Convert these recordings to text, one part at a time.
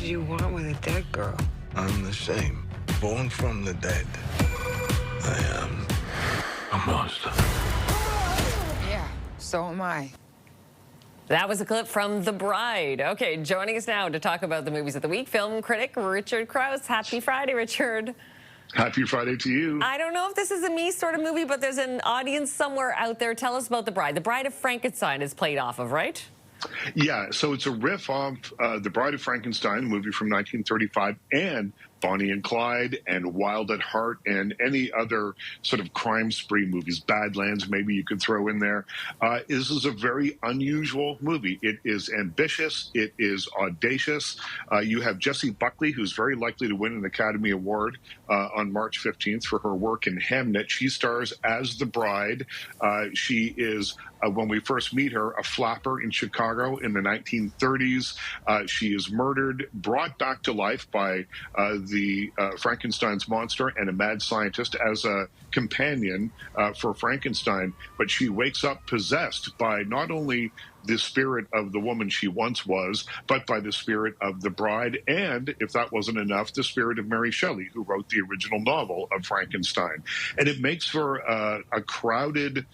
do you want with a dead girl? I'm the same. Born from the dead. I am a monster. Yeah, so am I. That was a clip from The Bride. Okay, joining us now to talk about the movies of the week, film critic Richard Crouse. Happy Friday, Richard. Happy Friday to you. I don't know if this is a me sort of movie, but there's an audience somewhere out there. Tell us about The Bride. The Bride of Frankenstein is played off of, right? Yeah, so it's a riff off The Bride of Frankenstein, a movie from 1935, and Bonnie and Clyde and Wild at Heart and any other sort of crime spree movies, Badlands maybe you could throw in there. This is a very unusual movie. It is ambitious. It is audacious. You have Jessie Buckley, who's very likely to win an Academy Award on March 15th for her work in Hamnet. She stars as the bride. She is, when we first meet her, a flapper in Chicago in the 1930s. She is murdered, brought back to life by the Frankenstein's monster and a mad scientist as a companion for Frankenstein, but she wakes up possessed by not only the spirit of the woman she once was, but by the spirit of the bride, and, if that wasn't enough, the spirit of Mary Shelley, who wrote the original novel of Frankenstein. And it makes for a crowded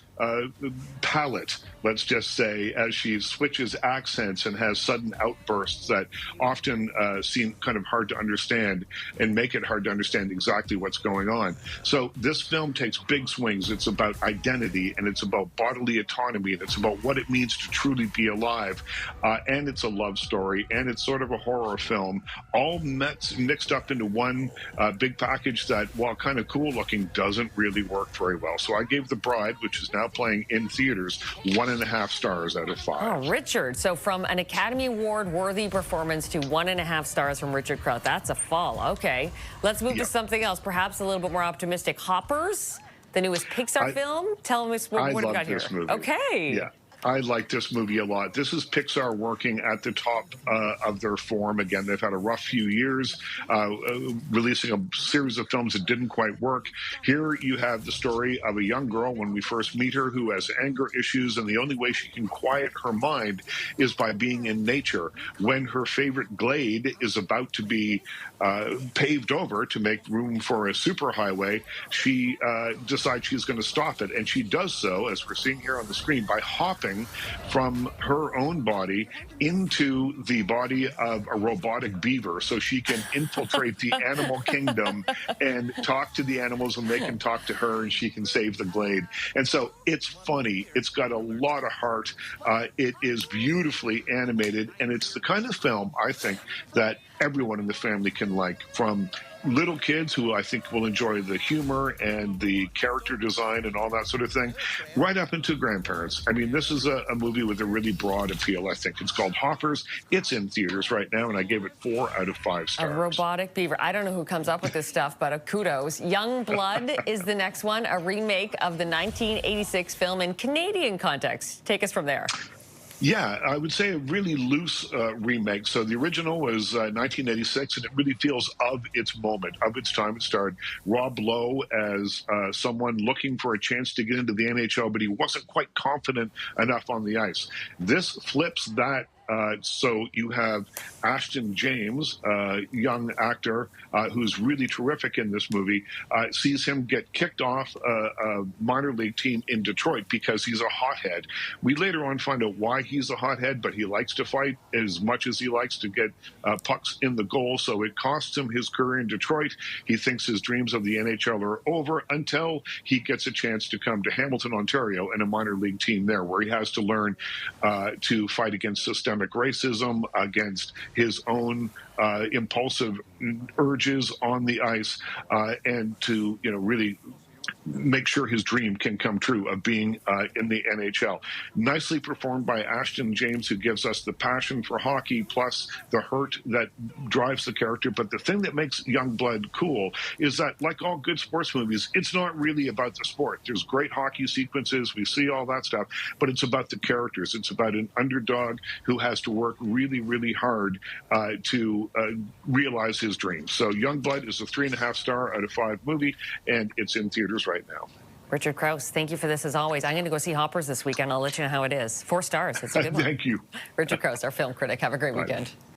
palette, let's just say, as she switches accents and has sudden outbursts that often seem kind of hard to understand and make it hard to understand exactly what's going on. So this film takes big swings. It's about identity, and it's about bodily autonomy, and it's about what it means to truly be alive. And it's a love story, and it's sort of a horror film, all mixed up into one big package that, while kind of cool looking, doesn't really work very well. So I gave The Bride, which is now playing in theaters, 1.5 stars out of 5. Oh, Richard. So from an Academy Award-worthy performance to 1.5 stars from Richard Crouse. That's a fall. Okay. Let's move to something else, perhaps a little bit more optimistic. Hoppers, the newest Pixar film. Tell us what we got here. Movie. Okay. Yeah. I like this movie a lot. This is Pixar working at the top of their form. Again, they've had a rough few years, releasing a series of films that didn't quite work. Here you have the story of a young girl when we first meet her who has anger issues, and the only way she can quiet her mind is by being in nature. When her favorite glade is about to be paved over to make room for a superhighway, she decides she's going to stop it, and she does so, as we're seeing here on the screen, by hopping from her own body into the body of a robotic beaver so she can infiltrate the animal kingdom and talk to the animals, and they can talk to her, and she can save the glade. And so it's funny. It's got a lot of heart. It is beautifully animated, and it's the kind of film, I think, that everyone in the family can like, from little kids who I think will enjoy the humor and the character design and all that sort of thing, right up into grandparents. I mean, this is a movie with a really broad appeal, I think. It's called Hoppers. It's in theaters right now, and I gave it 4 out of 5 stars. A robotic beaver. I don't know who comes up with this stuff, but kudos. Youngblood is the next one, a remake of the 1986 film in Canadian context. Take us from there. Yeah, I would say a really loose remake. So the original was 1986, and it really feels of its moment, of its time. It starred Rob Lowe as someone looking for a chance to get into the NHL, but he wasn't quite confident enough on the ice. This flips that. So you have Ashton James, young actor who's really terrific in this movie, sees him get kicked off a minor league team in Detroit because he's a hothead. We later on find out why he's a hothead, but he likes to fight as much as he likes to get pucks in the goal, so it costs him his career in Detroit. He thinks his dreams of the NHL are over until he gets a chance to come to Hamilton, Ontario, and a minor league team there, where he has to learn to fight against systemic racism, against his own impulsive urges on the ice, and to really make sure his dream can come true of being in the NHL. Nicely performed by Ashton James, who gives us the passion for hockey plus the hurt that drives the character. But the thing that makes Youngblood cool is that, like all good sports movies, it's not really about the sport. There's great hockey sequences. We see all that stuff, but it's about the characters. It's about an underdog who has to work really, really hard to realize his dreams. So Youngblood is a 3.5 star out of 5 movie, and it's in theaters right now. Richard Crouse, thank you for this as always. I'm going to go see Hoppers this weekend. I'll let you know how it is. 4 stars. It's a good one. Thank you. Richard Crouse, our film critic. Have a great weekend.